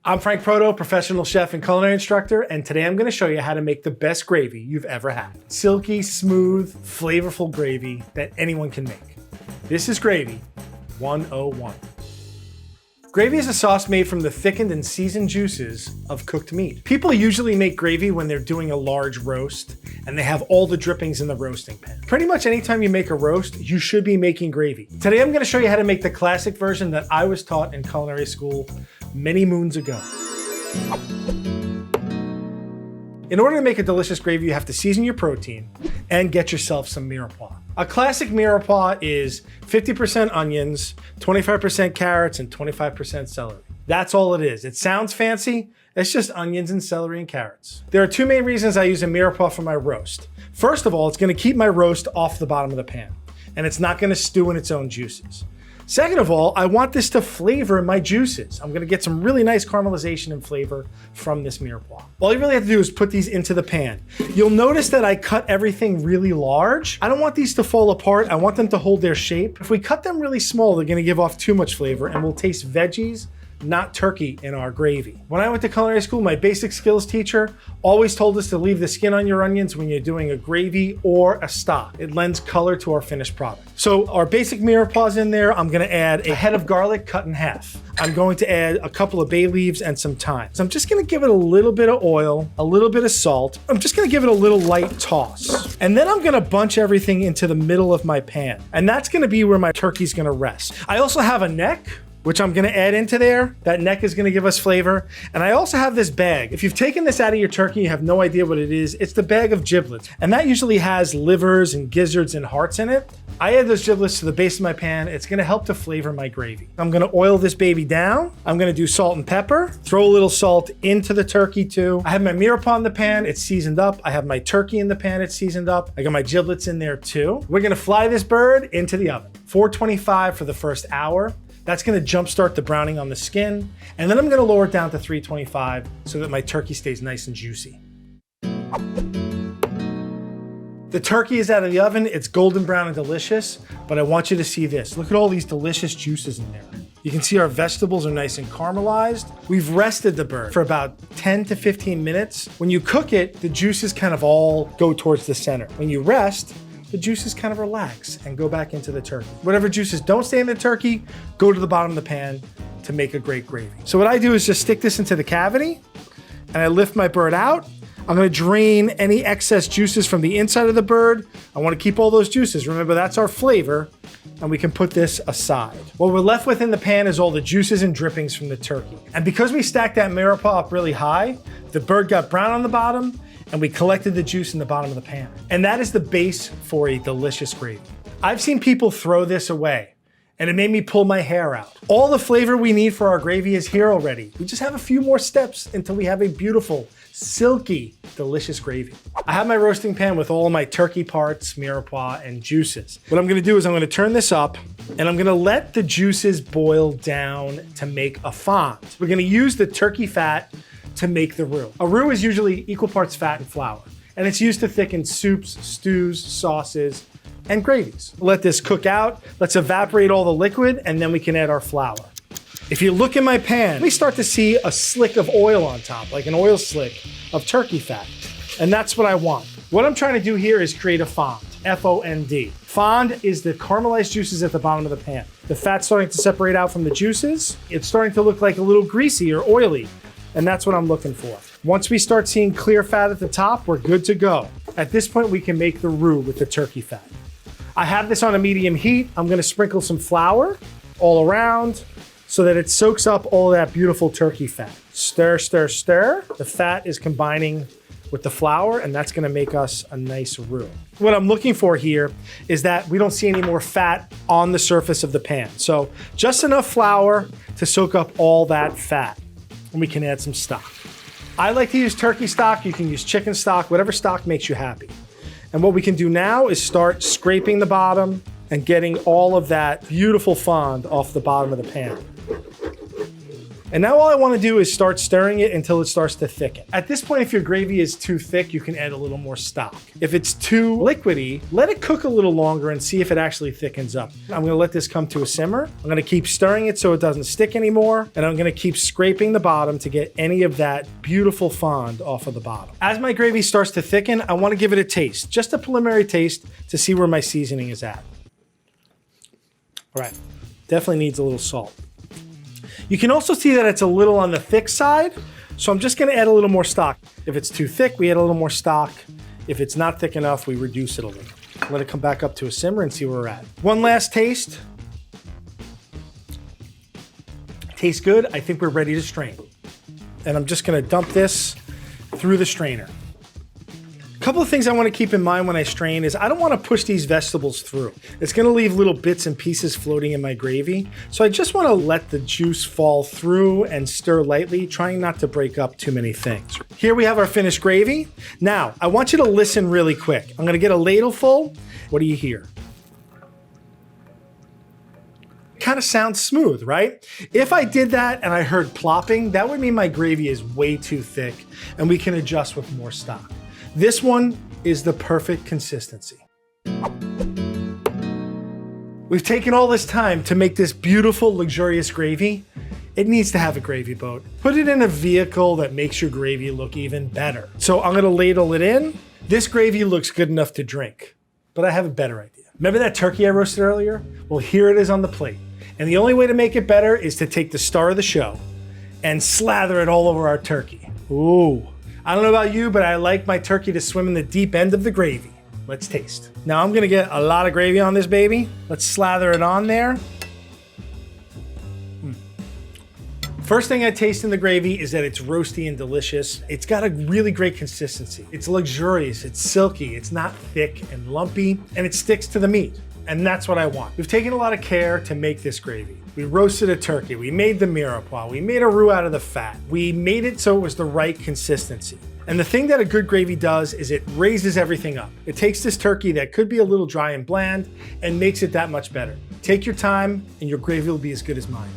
I'm Frank Proto, professional chef and culinary instructor, and today I'm gonna show you how to make the best gravy you've ever had. Silky, smooth, flavorful gravy that anyone can make. This is Gravy 101. Gravy is a sauce made from the thickened and seasoned juices of cooked meat. People usually make gravy when they're doing a large roast and they have all the drippings in the roasting pan. Pretty much anytime you make a roast, you should be making gravy. Today I'm gonna show you how to make the classic version that I was taught in culinary school many moons ago. In order to make a delicious gravy, you have to season your protein and get yourself some mirepoix. A classic mirepoix is 50% onions, 25% carrots, and 25% celery. That's all it is. It sounds fancy. It's just onions and celery and carrots. There are two main reasons I use a mirepoix for my roast. First of all, it's gonna keep my roast off the bottom of the pan, and it's not gonna stew in its own juices. Second of all, I want this to flavor my juices. I'm gonna get some really nice caramelization and flavor from this mirepoix. All you really have to do is put these into the pan. You'll notice that I cut everything really large. I don't want these to fall apart. I want them to hold their shape. If we cut them really small, they're gonna give off too much flavor and we'll taste veggies, not turkey, in our gravy. When I went to culinary school, my basic skills teacher always told us to leave the skin on your onions when you're doing a gravy or a stock. It lends color to our finished product. So our basic mirepoix in there, I'm gonna add a head of garlic cut in half. I'm going to add a couple of bay leaves and some thyme. So I'm just gonna give it a little bit of oil, a little bit of salt. I'm just gonna give it a little light toss. And then I'm gonna bunch everything into the middle of my pan. And that's gonna be where my turkey's gonna rest. I also have a neck, which I'm gonna add into there. That neck is gonna give us flavor. And I also have this bag. If you've taken this out of your turkey, you have no idea what it is, it's the bag of giblets. And that usually has livers and gizzards and hearts in it. I add those giblets to the base of my pan. It's gonna help to flavor my gravy. I'm gonna oil this baby down. I'm gonna do salt and pepper, throw a little salt into the turkey too. I have my mirepoix in the pan, it's seasoned up. I have my turkey in the pan, it's seasoned up. I got my giblets in there too. We're gonna fly this bird into the oven. 425 for the first hour. That's gonna jumpstart the browning on the skin. And then I'm gonna lower it down to 325 so that my turkey stays nice and juicy. The turkey is out of the oven. It's golden brown and delicious, but I want you to see this. Look at all these delicious juices in there. You can see our vegetables are nice and caramelized. We've rested the bird for about 10 to 15 minutes. When you cook it, the juices kind of all go towards the center. When you rest, the juices kind of relax and go back into the turkey. Whatever juices don't stay in the turkey, go to the bottom of the pan to make a great gravy. So what I do is just stick this into the cavity and I lift my bird out. I'm gonna drain any excess juices from the inside of the bird. I wanna keep all those juices. Remember, that's our flavor, and we can put this aside. What we're left with in the pan is all the juices and drippings from the turkey. And because we stacked that mirepoix up really high, the bird got brown on the bottom, and we collected the juice in the bottom of the pan. And that is the base for a delicious gravy. I've seen people throw this away, and it made me pull my hair out. All the flavor we need for our gravy is here already. We just have a few more steps until we have a beautiful, silky, delicious gravy. I have my roasting pan with all of my turkey parts, mirepoix, and juices. What I'm gonna do is I'm gonna turn this up, and I'm gonna let the juices boil down to make a fond. We're gonna use the turkey fat to make the roux. A roux is usually equal parts fat and flour, and it's used to thicken soups, stews, sauces, and gravies. Let this cook out. Let's evaporate all the liquid, and then we can add our flour. If you look in my pan, we start to see a slick of oil on top, like an oil slick of turkey fat. And that's what I want. What I'm trying to do here is create a fond, F-O-N-D. Fond is the caramelized juices at the bottom of the pan. The fat's starting to separate out from the juices. It's starting to look like a little greasy or oily. And that's what I'm looking for. Once we start seeing clear fat at the top, we're good to go. At this point, we can make the roux with the turkey fat. I have this on a medium heat. I'm gonna sprinkle some flour all around so that it soaks up all that beautiful turkey fat. Stir, stir, stir. The fat is combining with the flour, and that's gonna make us a nice roux. What I'm looking for here is that we don't see any more fat on the surface of the pan. So just enough flour to soak up all that fat. And we can add some stock. I like to use turkey stock. You can use chicken stock, whatever stock makes you happy. And what we can do now is start scraping the bottom and getting all of that beautiful fond off the bottom of the pan. And now all I want to do is start stirring it until it starts to thicken. At this point, if your gravy is too thick, you can add a little more stock. If it's too liquidy, let it cook a little longer and see if it actually thickens up. I'm gonna let this come to a simmer. I'm gonna keep stirring it so it doesn't stick anymore, and I'm gonna keep scraping the bottom to get any of that beautiful fond off of the bottom. As my gravy starts to thicken, I wanna give it a taste, just a preliminary taste to see where my seasoning is at. All right, definitely needs a little salt. You can also see that it's a little on the thick side, so I'm just gonna add a little more stock. If it's too thick, we add a little more stock. If it's not thick enough, we reduce it a little. Let it come back up to a simmer and see where we're at. One last taste. Tastes good. I think we're ready to strain. And I'm just gonna dump this through the strainer. A couple of things I want to keep in mind when I strain is I don't want to push these vegetables through. It's going to leave little bits and pieces floating in my gravy. So I just want to let the juice fall through and stir lightly, trying not to break up too many things. Here we have our finished gravy. Now, I want you to listen really quick. I'm going to get a ladle full. What do you hear? Kind of sounds smooth, right? If I did that and I heard plopping, that would mean my gravy is way too thick and we can adjust with more stock. This one is the perfect consistency. We've taken all this time to make this beautiful, luxurious gravy. It needs to have a gravy boat. Put it in a vehicle that makes your gravy look even better. So I'm gonna ladle it in. This gravy looks good enough to drink, but I have a better idea. Remember that turkey I roasted earlier? Well, here it is on the plate. And the only way to make it better is to take the star of the show and slather it all over our turkey. Ooh. I don't know about you, but I like my turkey to swim in the deep end of the gravy. Let's taste. Now I'm gonna get a lot of gravy on this baby. Let's slather it on there. First thing I taste in the gravy is that it's roasty and delicious. It's got a really great consistency. It's luxurious, it's silky, it's not thick and lumpy, and it sticks to the meat. And that's what I want. We've taken a lot of care to make this gravy. We roasted a turkey, we made the mirepoix, we made a roux out of the fat. We made it so it was the right consistency. And the thing that a good gravy does is it raises everything up. It takes this turkey that could be a little dry and bland and makes it that much better. Take your time and your gravy will be as good as mine.